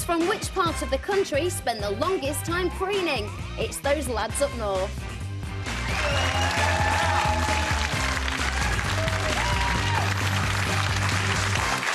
Guess from which part of the country spend the longest time preening? It's those lads up north.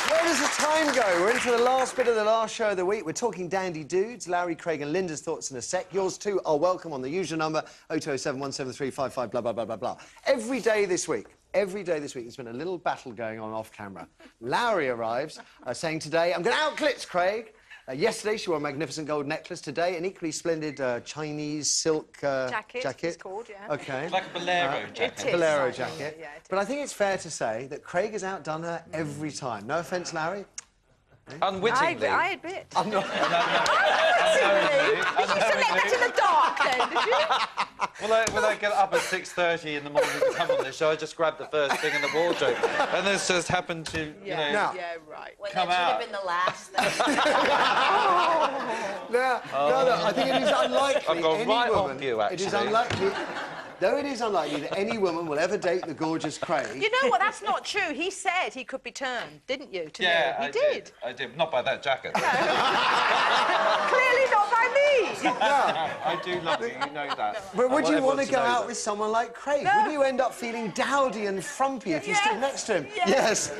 Where does the time go? We're into the last bit of the last show of the week. We're talking dandy dudes. Larry, Craig and Linda's thoughts in a sec. Yours too are welcome on the usual number, 0207 173 55 blah, blah, blah, blah, blah. Every day this week, there's been a little battle going on off camera. Larry arrives saying today, I'm going to outglitz Craig. Yesterday, she wore a magnificent gold necklace. Today, an equally splendid Chinese silk jacket. It's called, yeah. OK. It's like a bolero jacket. Bolero jacket. Yeah, but I think it's fair to say that Craig has outdone her every time. No offence, Larry. Unwittingly. I admit. I'm not... Did you select that in the dark, then, did you? When I get up at 6:30 in the morning to come on this show, I just grab the first thing in the wardrobe. And this just happened to, you know... Now, yeah, right. Well, come that out. should have been the last thing. no, I think it is unlikely I've gone any right woman... off you, actually. It is unlikely... Though it is unlikely that any woman will ever date the gorgeous Craig... You know what? That's not true. He said he could be turned, didn't you? To Yeah, me. I He did. I did. Not by that jacket. Clearly not by me. I do love you, you know that. But would you want to to go know out that. with someone like Craig? No. Wouldn't you end up feeling dowdy and frumpy if you stood next to him? Yes.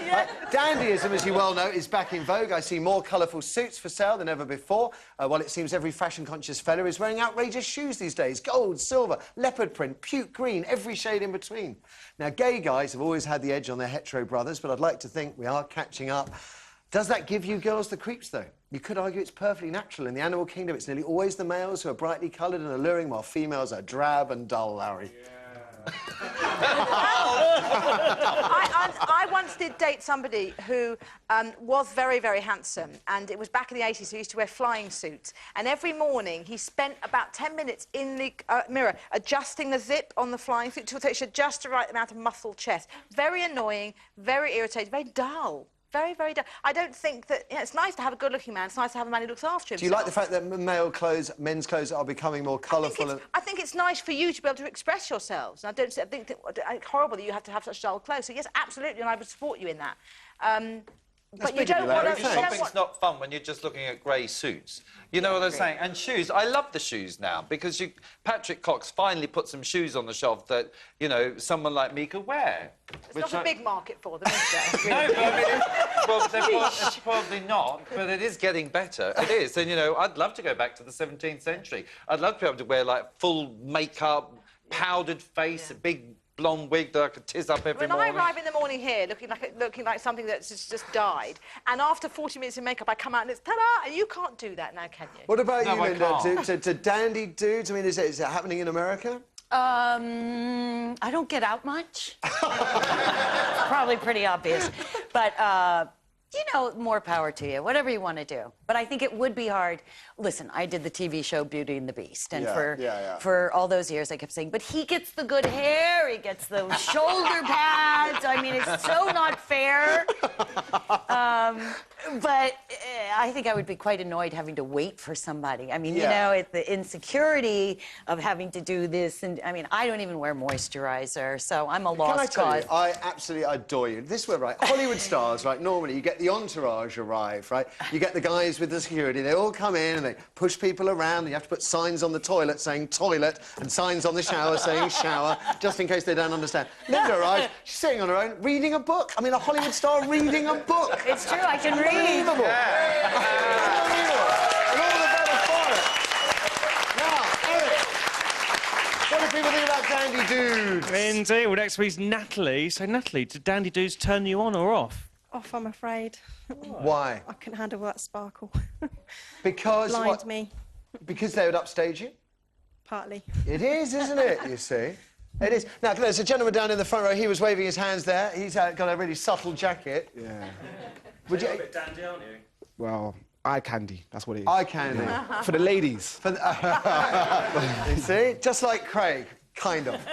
Dandyism, as you well know, is back in vogue. I see more colourful suits for sale than ever before, while it seems every fashion-conscious fella is wearing outrageous shoes these days. Gold, silver, leopard print, puke green, every shade in between. Now, gay guys have always had the edge on their hetero brothers, but I'd like to think we are catching up. Does that give you girls the creeps, though? You could argue it's perfectly natural. In the animal kingdom, it's nearly always the males who are brightly coloured and alluring, while females are drab and dull, Larry. I once did date somebody who was very, very handsome, and it was back in the 80s, so he used to wear flying suits. And every morning, he spent about 10 minutes in the mirror adjusting the zip on the flying suit so it should just the right amount of muscled chest. Very annoying, very irritating, very dull. Very, very dull. I don't think that... You know, it's nice to have a good-looking man. It's nice to have a man who looks after himself. Do you like the fact that men's clothes are becoming more colourful? I think it's nice for you to be able to express yourselves. And I think it's horrible that you have to have such dull clothes. So, yes, absolutely, and I would support you in that. But you don't want to... Shopping's not fun when you're just looking at grey suits. You know what I'm saying? And shoes. I love the shoes now because Patrick Cox finally put some shoes on the shelf that, you know, someone like me could wear. There's not a big market for them, is there? No, but I mean, well, it's probably not, but it is getting better. It is. And, you know, I'd love to go back to the 17th century. I'd love to be able to wear, like, full makeup, powdered face, a big blonde wig that I could tiz up every morning. When I arrive in the morning here looking like something that's just died, and after 40 minutes of makeup I come out and it's ta-da! And you can't do that now, can you? What about you, I Linda? To dandy dudes? I mean, is it happening in America? I don't get out much. Probably pretty obvious. But, you know, more power to you, whatever you want to do. But I think it would be hard. Listen, I did the TV show Beauty and the Beast, and for all those years I kept saying, but he gets the good hair, he gets the shoulder pads. I mean, it's so not fair. But I think I would be quite annoyed having to wait for somebody. I mean, you know, it's the insecurity of having to do this, and I mean, I don't even wear moisturizer, so I'm a lost cause. You, I absolutely adore you. This way, right? Hollywood stars, right? Normally, you get the entourage arrive, right? You get the guys with the security. They all come in and they push people around. And you have to put signs on the toilet saying toilet and signs on the shower saying shower, just in case they don't understand. Linda arrives. She's sitting on her own, reading a book. I mean, a Hollywood star reading a book. It's true, I can read. Unbelievable. Unbelievable. And all the better for it. Now, Eric, what do people think about dandy dudes? Indeed. Well, next week's Natalie. So, Natalie, do dandy dudes turn you on or off? Off, I'm afraid. Why? I couldn't handle that sparkle. Because Blind what? me, Because they would upstage you? partly. It is, isn't it, you see? It is. Now, there's a gentleman down in the front row. He was waving his hands there. He's got a really subtle jacket. Yeah. Would you... You're a bit dandy, aren't you? Well, eye candy, that's what it is. Eye candy. For the ladies. For the... You see? Just like Craig, kind of.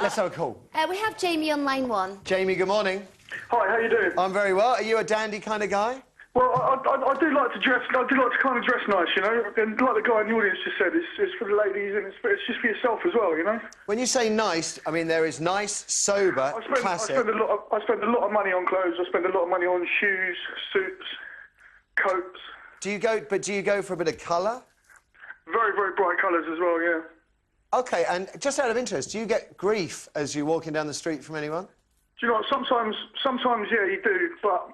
Let's have a call. We have Jamie on line 1. Jamie, good morning. Hi, how you doing? I'm very well. Are you a dandy kind of guy? Well, I do like to dress. I do like to kind of dress nice, you know. And like the guy in the audience just said, it's for the ladies and it's just for yourself as well, you know. When you say nice, I mean there is nice, sober, classic. I spend a lot of money on clothes. I spend a lot of money on shoes, suits, coats. Do you go for a bit of colour? Very, very bright colours as well, yeah. OK, and just out of interest, do you get grief as you're walking down the street from anyone? Do you know what, sometimes, yeah, you do, but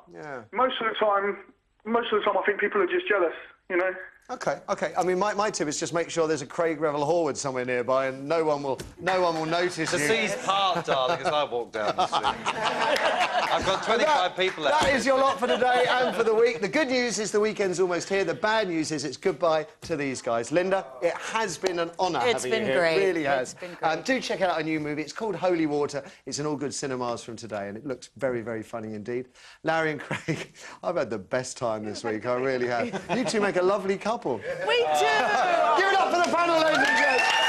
most of the time, I think people are just jealous, you know? OK. I mean, my tip is just make sure there's a Craig Revel Horwood somewhere nearby and no one will notice The you. sea's part, darling, as I walk down the street. I've got 25 people left. That is your lot for today and for the week. The good news is the weekend's almost here. The bad news is it's goodbye to these guys. Linda, it has been an honour having you here. It's been great. It really has. It's been great. Do check out our new movie. It's called Holy Water. It's in all good cinemas from today and it looks very, very funny indeed. Larry and Craig, I've had the best time this week. I really have. You two make a lovely couple. We do! Give it up for the panel, ladies and gents.